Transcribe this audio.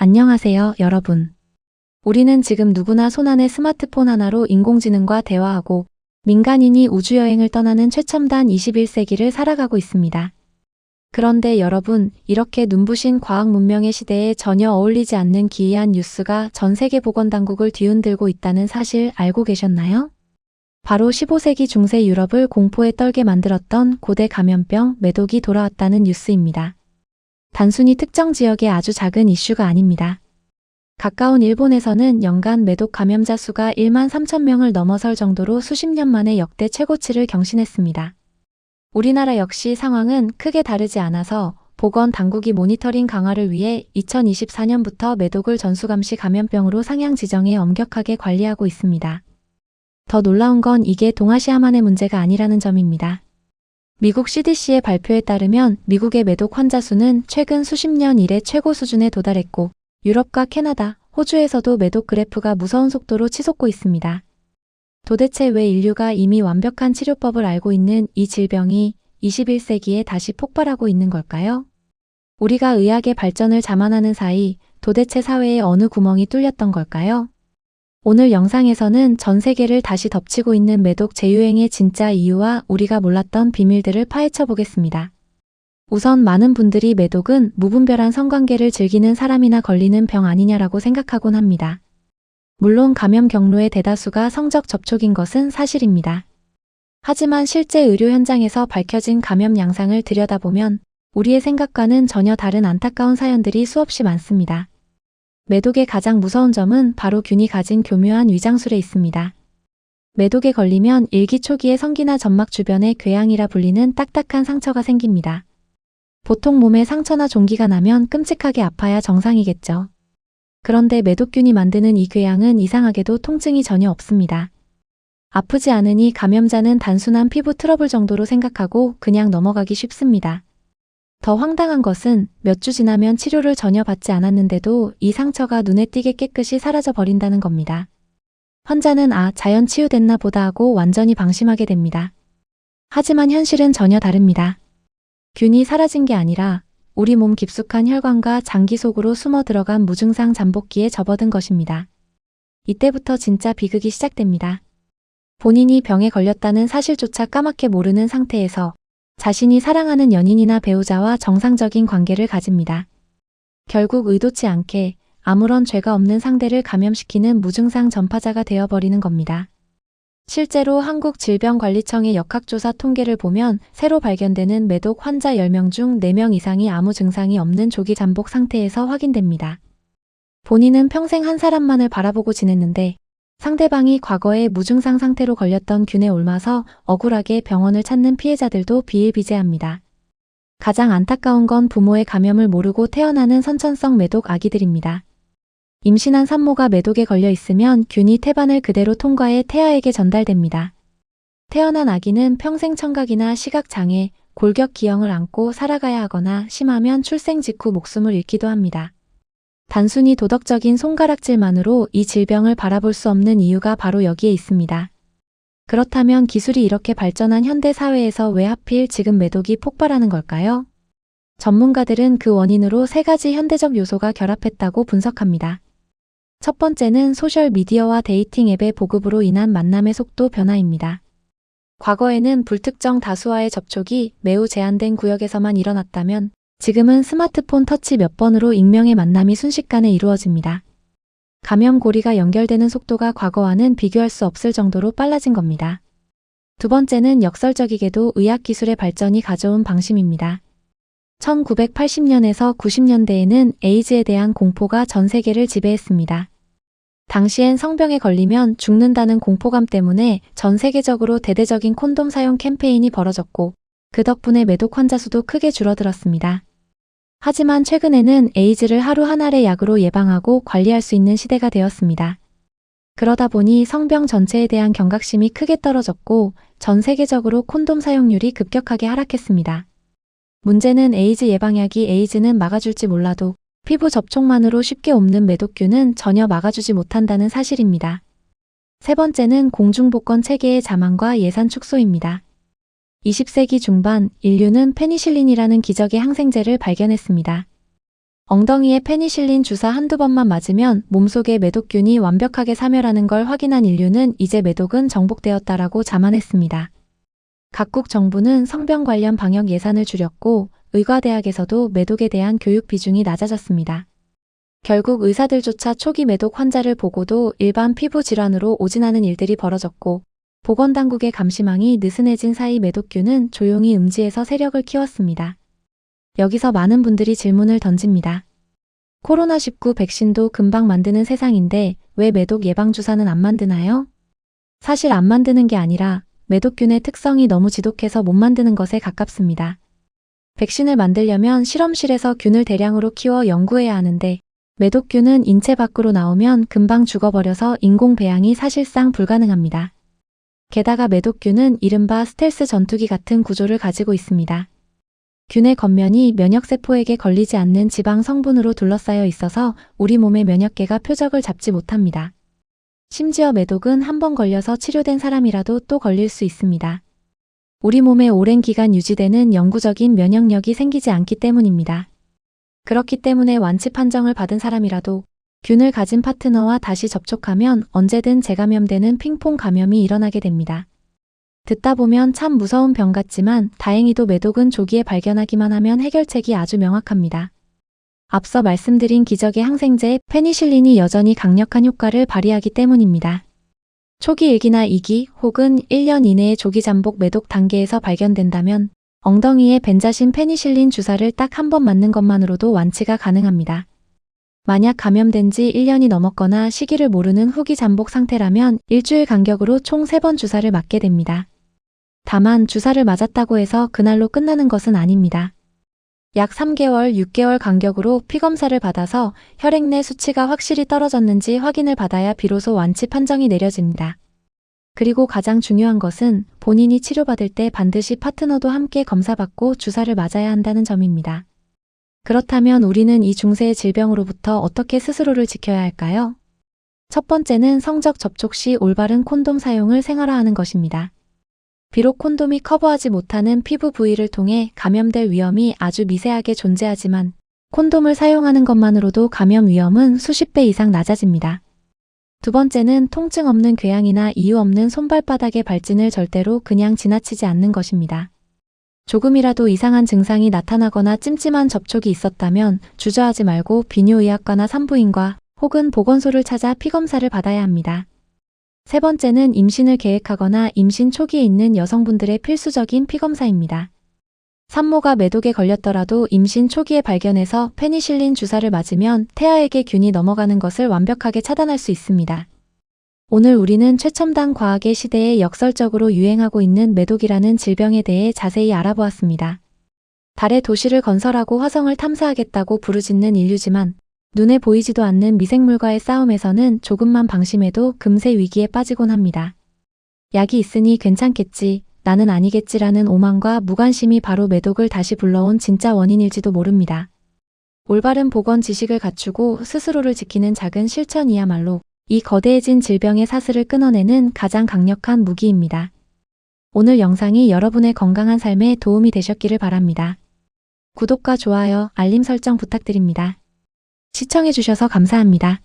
안녕하세요, 여러분. 우리는 지금 누구나 손안의 스마트폰 하나로 인공지능과 대화하고 민간인이 우주여행을 떠나는 최첨단 21세기를 살아가고 있습니다. 그런데 여러분, 이렇게 눈부신 과학 문명의 시대에 전혀 어울리지 않는 기이한 뉴스가 전 세계 보건당국을 뒤흔들고 있다는 사실 알고 계셨나요? 바로 15세기 중세 유럽을 공포에 떨게 만들었던 고대 감염병 메독이 돌아왔다는 뉴스입니다. 단순히 특정 지역의 아주 작은 이슈가 아닙니다. 가까운 일본에서는 연간 메독 감염자 수가 1만 3천 명을 넘어설 정도로 수십 년 만에 역대 최고치를 경신했습니다. 우리나라 역시 상황은 크게 다르지 않아서 보건 당국이 모니터링 강화를 위해 2024년부터 메독을 전수감시 감염병으로 상향 지정해 엄격하게 관리하고 있습니다. 더 놀라운 건 이게 동아시아만의 문제가 아니라는 점입니다. 미국 CDC의 발표에 따르면 미국의 메독 환자 수는 최근 수십 년 이래 최고 수준에 도달했고 유럽과 캐나다, 호주에서도 메독 그래프가 무서운 속도로 치솟고 있습니다. 도대체 왜 인류가 이미 완벽한 치료법을 알고 있는 이 질병이 21세기에 다시 폭발하고 있는 걸까요? 우리가 의학의 발전을 자만하는 사이 도대체 사회의 어느 구멍이 뚫렸던 걸까요? 오늘 영상에서는 전 세계를 다시 덮치고 있는 메독 재유행의 진짜 이유와 우리가 몰랐던 비밀들을 파헤쳐 보겠습니다. 우선 많은 분들이 메독은 무분별한 성관계를 즐기는 사람이나 걸리는 병 아니냐라고 생각하곤 합니다. 물론 감염 경로의 대다수가 성적 접촉인 것은 사실입니다. 하지만 실제 의료 현장에서 밝혀진 감염 양상을 들여다보면 우리의 생각과는 전혀 다른 안타까운 사연들이 수없이 많습니다. 메독의 가장 무서운 점은 바로 균이 가진 교묘한 위장술에 있습니다. 메독에 걸리면 일기 초기에 성기나 점막 주변에 궤양이라 불리는 딱딱한 상처가 생깁니다. 보통 몸에 상처나 종기가 나면 끔찍하게 아파야 정상이겠죠. 그런데 메독균이 만드는 이 궤양은 이상하게도 통증이 전혀 없습니다. 아프지 않으니 감염자는 단순한 피부 트러블 정도로 생각하고 그냥 넘어가기 쉽습니다. 더 황당한 것은 몇 주 지나면 치료를 전혀 받지 않았는데도 이 상처가 눈에 띄게 깨끗이 사라져 버린다는 겁니다. 환자는 자연 치유됐나 보다 하고 완전히 방심하게 됩니다. 하지만 현실은 전혀 다릅니다. 균이 사라진 게 아니라 우리 몸 깊숙한 혈관과 장기 속으로 숨어 들어간 무증상 잠복기에 접어든 것입니다. 이때부터 진짜 비극이 시작됩니다. 본인이 병에 걸렸다는 사실조차 까맣게 모르는 상태에서 자신이 사랑하는 연인이나 배우자와 정상적인 관계를 가집니다. 결국 의도치 않게 아무런 죄가 없는 상대를 감염시키는 무증상 전파자가 되어버리는 겁니다. 실제로 한국질병관리청의 역학조사 통계를 보면 새로 발견되는 메독 환자 10명 중 4명 이상이 아무 증상이 없는 조기 잠복 상태에서 확인됩니다. 본인은 평생 한 사람만을 바라보고 지냈는데 상대방이 과거에 무증상 상태로 걸렸던 균에 옮아서 억울하게 병원을 찾는 피해자들도 비일비재합니다. 가장 안타까운 건 부모의 감염을 모르고 태어나는 선천성 메독 아기들입니다. 임신한 산모가 메독에 걸려 있으면 균이 태반을 그대로 통과해 태아에게 전달됩니다. 태어난 아기는 평생 청각이나 시각장애, 골격기형을 안고 살아가야 하거나 심하면 출생 직후 목숨을 잃기도 합니다. 단순히 도덕적인 손가락질만으로 이 질병을 바라볼 수 없는 이유가 바로 여기에 있습니다. 그렇다면 기술이 이렇게 발전한 현대 사회에서 왜 하필 지금 메독이 폭발하는 걸까요? 전문가들은 그 원인으로 3가지 현대적 요소가 결합했다고 분석합니다. 첫 번째는 소셜미디어와 데이팅 앱의 보급으로 인한 만남의 속도 변화입니다. 과거에는 불특정 다수와의 접촉이 매우 제한된 구역에서만 일어났다면 지금은 스마트폰 터치 몇 번으로 익명의 만남이 순식간에 이루어집니다. 감염 고리가 연결되는 속도가 과거와는 비교할 수 없을 정도로 빨라진 겁니다. 두 번째는 역설적이게도 의학기술의 발전이 가져온 방심입니다. 1980년에서 90년대에는 에이즈에 대한 공포가 전 세계를 지배했습니다. 당시엔 성병에 걸리면 죽는다는 공포감 때문에 전 세계적으로 대대적인 콘돔 사용 캠페인이 벌어졌고 그 덕분에 메독 환자 수도 크게 줄어들었습니다. 하지만 최근에는 에이즈를 하루 한 알의 약으로 예방하고 관리할 수 있는 시대가 되었습니다. 그러다 보니 성병 전체에 대한 경각심이 크게 떨어졌고 전 세계적으로 콘돔 사용률이 급격하게 하락했습니다. 문제는 에이즈 예방약이 에이즈는 막아줄지 몰라도 피부 접촉만으로 쉽게 옮는 메독균은 전혀 막아주지 못한다는 사실입니다. 세 번째는 공중보건 체계의 자만과 예산 축소입니다. 20세기 중반 인류는 페니실린이라는 기적의 항생제를 발견했습니다. 엉덩이에 페니실린 주사 한두 번만 맞으면 몸속의 매독균이 완벽하게 사멸하는 걸 확인한 인류는 이제 매독은 정복되었다라고 자만했습니다. 각국 정부는 성병 관련 방역 예산을 줄였고 의과대학에서도 매독에 대한 교육 비중이 낮아졌습니다. 결국 의사들조차 초기 매독 환자를 보고도 일반 피부 질환으로 오진하는 일들이 벌어졌고 보건당국의 감시망이 느슨해진 사이 매독균은 조용히 음지에서 세력을 키웠습니다. 여기서 많은 분들이 질문을 던집니다. 코로나19 백신도 금방 만드는 세상인데 왜 매독 예방주사는 안 만드나요? 사실 안 만드는 게 아니라 매독균의 특성이 너무 지독해서 못 만드는 것에 가깝습니다. 백신을 만들려면 실험실에서 균을 대량으로 키워 연구해야 하는데 매독균은 인체 밖으로 나오면 금방 죽어버려서 인공 배양이 사실상 불가능합니다. 게다가 매독균은 이른바 스텔스 전투기 같은 구조를 가지고 있습니다. 균의 겉면이 면역세포에게 걸리지 않는 지방 성분으로 둘러싸여 있어서 우리 몸의 면역계가 표적을 잡지 못합니다. 심지어 매독은 한 번 걸려서 치료된 사람이라도 또 걸릴 수 있습니다. 우리 몸에 오랜 기간 유지되는 영구적인 면역력이 생기지 않기 때문입니다. 그렇기 때문에 완치 판정을 받은 사람이라도 균을 가진 파트너와 다시 접촉하면 언제든 재감염되는 핑퐁 감염이 일어나게 됩니다. 듣다 보면 참 무서운 병 같지만 다행히도 매독은 조기에 발견하기만 하면 해결책이 아주 명확합니다. 앞서 말씀드린 기적의 항생제 페니실린이 여전히 강력한 효과를 발휘하기 때문입니다. 초기 1기나 2기 혹은 1년 이내의 조기 잠복 매독 단계에서 발견된다면 엉덩이에 벤자신 페니실린 주사를 딱 한 번 맞는 것만으로도 완치가 가능합니다. 만약 감염된 지 1년이 넘었거나 시기를 모르는 후기 잠복 상태라면 일주일 간격으로 총 3번 주사를 맞게 됩니다. 다만 주사를 맞았다고 해서 그날로 끝나는 것은 아닙니다. 약 3개월, 6개월 간격으로 피검사를 받아서 혈액 내 수치가 확실히 떨어졌는지 확인을 받아야 비로소 완치 판정이 내려집니다. 그리고 가장 중요한 것은 본인이 치료받을 때 반드시 파트너도 함께 검사받고 주사를 맞아야 한다는 점입니다. 그렇다면 우리는 이 중세의 질병으로부터 어떻게 스스로를 지켜야 할까요? 첫 번째는 성적 접촉 시 올바른 콘돔 사용을 생활화하는 것입니다. 비록 콘돔이 커버하지 못하는 피부 부위를 통해 감염될 위험이 아주 미세하게 존재하지만 콘돔을 사용하는 것만으로도 감염 위험은 수십 배 이상 낮아집니다. 두 번째는 통증 없는 궤양이나 이유 없는 손발바닥의 발진을 절대로 그냥 지나치지 않는 것입니다. 조금이라도 이상한 증상이 나타나거나 찜찜한 접촉이 있었다면 주저하지 말고 비뇨의학과나 산부인과 혹은 보건소를 찾아 피검사를 받아야 합니다. 세 번째는 임신을 계획하거나 임신 초기에 있는 여성분들의 필수적인 피검사입니다. 산모가 매독에 걸렸더라도 임신 초기에 발견해서 페니실린 주사를 맞으면 태아에게 균이 넘어가는 것을 완벽하게 차단할 수 있습니다. 오늘 우리는 최첨단 과학의 시대에 역설적으로 유행하고 있는 매독이라는 질병에 대해 자세히 알아보았습니다. 달에 도시를 건설하고 화성을 탐사하겠다고 부르짖는 인류지만 눈에 보이지도 않는 미생물과의 싸움에서는 조금만 방심해도 금세 위기에 빠지곤 합니다. 약이 있으니 괜찮겠지, 나는 아니겠지라는 오만과 무관심이 바로 매독을 다시 불러온 진짜 원인일지도 모릅니다. 올바른 보건 지식을 갖추고 스스로를 지키는 작은 실천이야말로 이 거대해진 질병의 사슬을 끊어내는 가장 강력한 무기입니다. 오늘 영상이 여러분의 건강한 삶에 도움이 되셨기를 바랍니다. 구독과 좋아요, 알림 설정 부탁드립니다. 시청해주셔서 감사합니다.